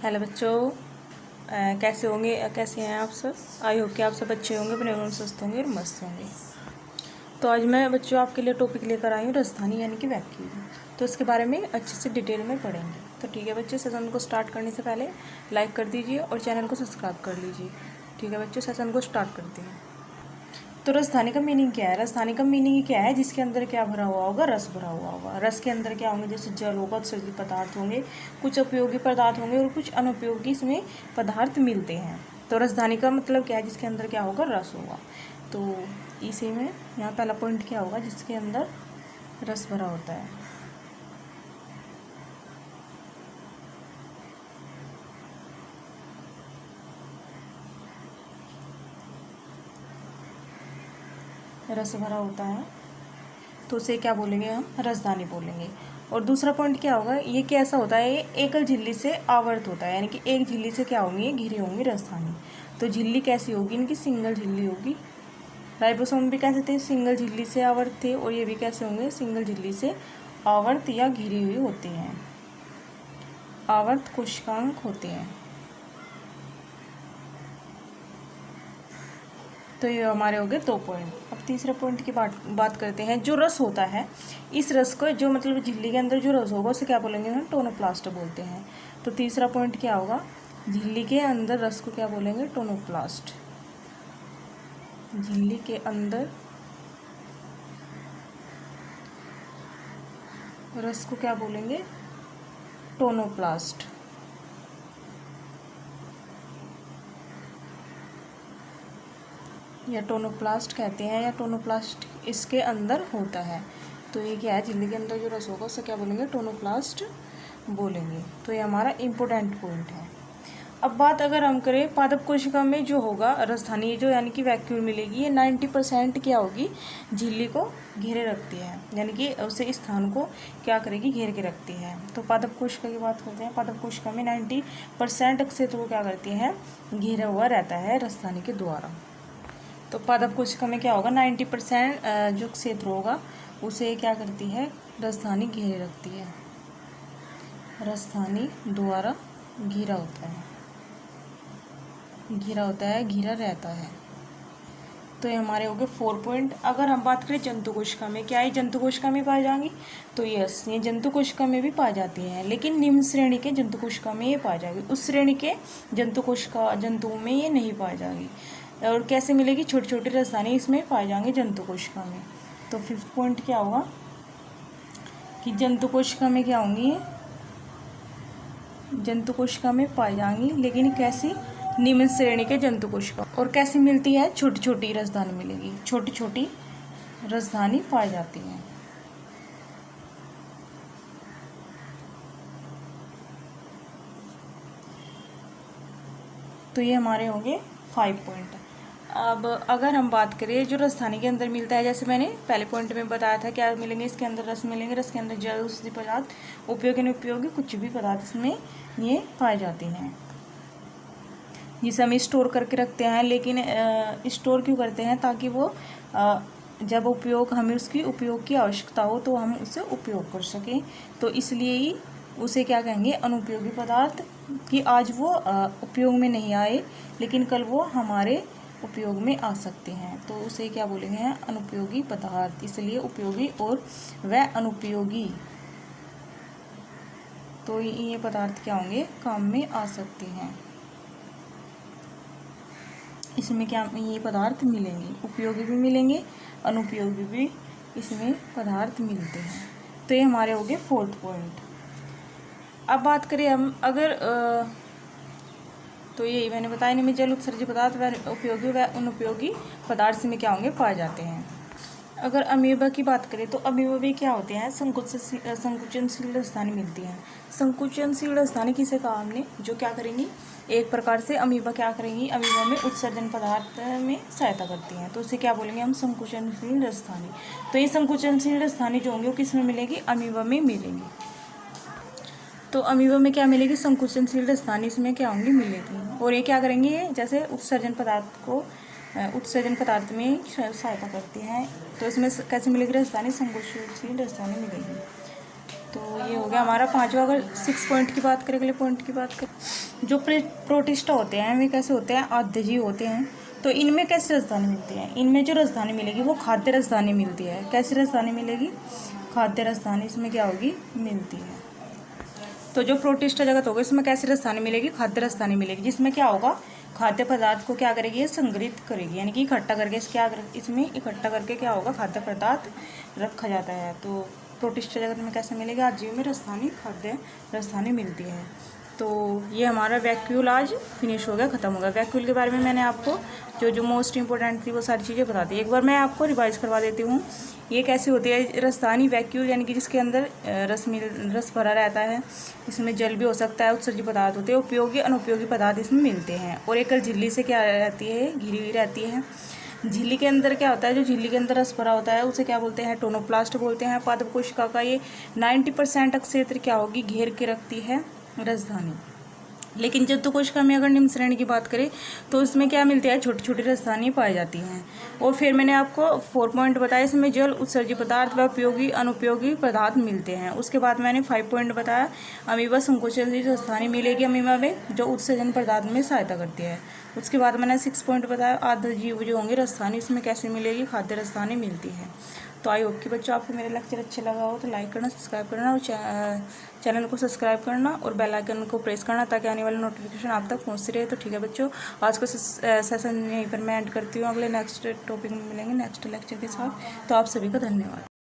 Hello बच्चों, कैसे होंगे, कैसे हैं आप सब। आई होप कि आप सब अच्छे होंगे, अपने में स्वस्थ होंगे और मस्त होंगे। तो आज मैं बच्चों आपके लिए टॉपिक लेकर आई हूँ राजधानी यानी कि वैक्यूम। तो इसके बारे में अच्छे से डिटेल में पढ़ेंगे। तो ठीक है बच्चों, सेशन को स्टार्ट करने से पहले लाइक कर दीजिए और चैनल को सब्सक्राइब कर लीजिए। ठीक है बच्चों, सेशन को स्टार्ट करते हैं। तो राजधानी का मीनिंग क्या है। राजधानी का मीनिंग क्या है, जिसके अंदर क्या भरा हुआ होगा, रस भरा हुआ होगा। रस के अंदर क्या होंगे, जैसे जल होगा, उत्सर्जित पदार्थ होंगे, कुछ उपयोगी पदार्थ होंगे और कुछ अनुपयोगी इसमें पदार्थ मिलते हैं। तो राजधानी का मतलब क्या है, जिसके अंदर क्या होगा, रस होगा। तो इसी में यहाँ पहला पॉइंट क्या होगा, जिसके अंदर रस भरा होता है। रस भरा होता है तो उसे क्या बोलेंगे, हम राजधानी बोलेंगे। और दूसरा पॉइंट क्या होगा, ये कैसा होता है, ये एकल झिल्ली से आवर्त होता है, यानी कि एक झिल्ली से क्या होंगी, घिरी होंगी राजधानी। तो झिल्ली कैसी होगी, इनकी सिंगल झिल्ली होगी। राइबोसोम भी कैसे थे, सिंगल झिल्ली से आवर्त थे, और ये भी कैसे होंगे, सिंगल झिल्ली से आवर्त या घिरी हुई होते हैं, आवर्त कोशिकांक होते हैं। तो ये हमारे हो गए 2 पॉइंट। अब तीसरे पॉइंट की बात करते हैं। जो रस होता है, इस रस को जो मतलब झिल्ली के अंदर जो रस होगा उसे क्या बोलेंगे, हम टोनोप्लास्ट बोलते हैं। तो तीसरा पॉइंट क्या होगा, झिल्ली के अंदर रस को क्या बोलेंगे, टोनोप्लास्ट। झिल्ली के अंदर रस को क्या बोलेंगे, टोनोप्लास्ट। या टोनोप्लास्ट कहते हैं, या टोनोप्लास्ट इसके अंदर होता है। तो ये क्या है, झिल्ली के अंदर जो रस होगा उसे क्या बोलेंगे, टोनोप्लास्ट बोलेंगे। तो ये हमारा इम्पोर्टेंट पॉइंट है। अब बात अगर हम करें, पादप कोशिका में जो होगा राजधानी, जो यानी कि वैक्यूल मिलेगी, ये 90% क्या होगी, झिल्ली को घेरे रखती है, यानी कि उसे स्थान को क्या करेगी, घेर के रखती है। तो पादप कोशिका की बात करते हैं। पादप कोशिका में 90% क्षेत्र को क्या करती है, घेरा हुआ रहता है राजधानी के द्वारा। तो पादप कोशिका में क्या होगा, 90% जो क्षेत्र होगा उसे क्या करती है, राजधानी घेरे रखती है, राजधानी द्वारा घिरा होता है, घिरा होता है, घिरा रहता है। तो ये हमारे हो गए 4 पॉइंट। अगर हम बात करें जंतु कोशिका में, क्या ये जंतु कोशिका में पाई जाएंगी, तो यस, ये जंतु कोशिका में भी पाई जाती है, लेकिन निम्न श्रेणी के जंतु कोशिका में ये पाई जाएगी। उस श्रेणी के जंतुओं में ये नहीं पाई जाएगी। और कैसे मिलेगी, छोटी छोटी राजधानी इसमें पाई जाएंगी जंतु कोशिका में। तो 5th पॉइंट क्या होगा, कि जंतु कोशिका में क्या होंगी, जंतु कोशिका में पाई जाएंगी, लेकिन कैसी, निम्न श्रेणी के जंतु कोशिका। और कैसी मिलती है, छोटी छोटी राजधानी मिलेगी, छोटी छोटी राजधानी पाई जाती है। तो ये हमारे होंगे 5 पॉइंट। अब अगर हम बात करें, जो राजधानी के अंदर मिलता है, जैसे मैंने पहले पॉइंट में बताया था, क्या मिलेंगे, इसके अंदर रस मिलेंगे, रस के अंदर जल, औषधि पदार्थ, उपयोगी अनुपयोगी कुछ भी पदार्थ इसमें ये पाए जाते हैं, जिसे हम स्टोर करके रखते हैं। लेकिन स्टोर क्यों करते हैं, ताकि वो जब उपयोग, हमें उसकी उपयोग की आवश्यकता हो तो हम उसे उपयोग कर सकें। तो इसलिए ही उसे क्या कहेंगे, अनुपयोगी पदार्थ, कि आज वो उपयोग में नहीं आए, लेकिन कल वो हमारे उपयोग में आ सकते हैं। तो उसे क्या बोलेंगे, अनुपयोगी पदार्थ। इसलिए उपयोगी और वह अनुपयोगी, तो ये पदार्थ क्या होंगे, काम में आ सकते हैं। इसमें क्या, ये पदार्थ मिलेंगे, उपयोगी भी मिलेंगे, अनुपयोगी भी इसमें पदार्थ मिलते हैं। तो ये हमारे हो गए 4th पॉइंट। अब बात करें हम, अगर तो ये मैंने बताया नहीं, में जल, उत्सर्जित पदार्थ व उपयोगी व अनुपयोगी पदार्थ में क्या होंगे, पाए जाते हैं। अगर अमीबा की बात करें, तो अमीबा भी क्या होते हैं, संकुचनशील राजधानी मिलती है। संकुचनशील राजधानी किसे कहा हमने, जो क्या करेंगी, एक प्रकार से अमीबा क्या करेंगी, अमीबा में उत्सर्जन पदार्थ में सहायता करती हैं। तो उसे क्या बोलेंगे हम, संकुचनशील राजधानी। तो ये संकुचनशील राजधानी जो होंगी वो किस में मिलेगी, अमीबा में मिलेगी। तो अमीबा में क्या मिलेगी, संकुचनशील राजधानी इसमें क्या होंगी, मिलेगी। और ये क्या करेंगे, जैसे उत्सर्जन पदार्थ में सहायता करती हैं। तो इसमें कैसे मिलेगी राजधानी, संकुचनशील राजधानी मिलेगी। तो ये हो गया हमारा 5वां। अगर 6 पॉइंट की बात करें, अगले पॉइंट की बात करें, जो प्रोटिस्टा होते हैं वे कैसे होते हैं, आद्यजीव होते हैं। तो इनमें कैसी राजधानी मिलती है, इनमें जो राजधानी मिलेगी वो खाद्य राजधानी मिलती है। कैसी राजधानी मिलेगी, खाद्य राजधानी इसमें क्या होगी, मिलती है। तो जो प्रोटिस्टा जगत होगा इसमें कैसी राजधानी मिलेगी, खाद्य राजधानी मिलेगी, जिसमें क्या होगा, खाद्य पदार्थ को क्या करेगी, ये संग्रहित करेगी, यानी कि इकट्ठा करके इसमें इकट्ठा करके क्या होगा, खाद्य पदार्थ रखा जाता है। तो प्रोटिस्टा जगत में कैसे मिलेगा, आजीव में राजधानी, खाद्य राजधानी मिलती है। तो ये हमारा वैक्यूल आज फिनिश हो गया, ख़त्म हो गया। वैक्यूल के बारे में मैंने आपको जो मोस्ट इंपॉर्टेंट थी वो सारी चीज़ें बता दी। एक बार मैं आपको रिवाइज करवा देती हूँ। ये कैसे होती है राजधानी, वैक्यूल यानी कि जिसके अंदर रस भरा रहता है, इसमें जल भी हो सकता है, उत्सर्जित पदार्थ होते हैं, उपयोगी अनुपयोगी पदार्थ इसमें मिलते हैं। और एक झिल्ली से क्या रहती है, घिरी हुई रहती है। झिल्ली के अंदर क्या होता है, जो झिल्ली के अंदर रस भरा होता है उसे क्या बोलते हैं, टोनोप्लास्ट बोलते हैं। पादप कोशिका का ये 90% क्षेत्र क्या होगी, घेर के रखती है राजधानी। लेकिन जंतु कोशिका में अगर निम्न श्रेणी की बात करें तो इसमें क्या मिलती है, छोटी छोटी राजधानी पाई जाती हैं। और फिर मैंने आपको 4 पॉइंट बताया, इसमें जल, उत्सर्जित पदार्थ व उपयोगी अनुपयोगी पदार्थ मिलते हैं। उसके बाद मैंने 5 पॉइंट बताया, अमीबा संकोचन राजधानी मिलेगी अमीबा में, जो उत्सर्जन पदार्थ में सहायता करती है। उसके बाद मैंने 6 पॉइंट बताया, आद्यजीव जो होंगे राजधानी इसमें कैसे मिलेगी, खाद्य राजधानी मिलती है। तो आई होप कि बच्चों आपको मेरा लेक्चर अच्छा लगा हो तो लाइक करना, सब्सक्राइब करना और चैनल को सब्सक्राइब करना और बेल आइकन को प्रेस करना ताकि आने वाली नोटिफिकेशन आप तक पहुंचती रहे। तो ठीक है बच्चों, आज का सेशन यहीं पर मैं एंड करती हूँ। अगले नेक्स्ट टॉपिक में मिलेंगे नेक्स्ट लेक्चर के साथ। तो आप सभी का धन्यवाद।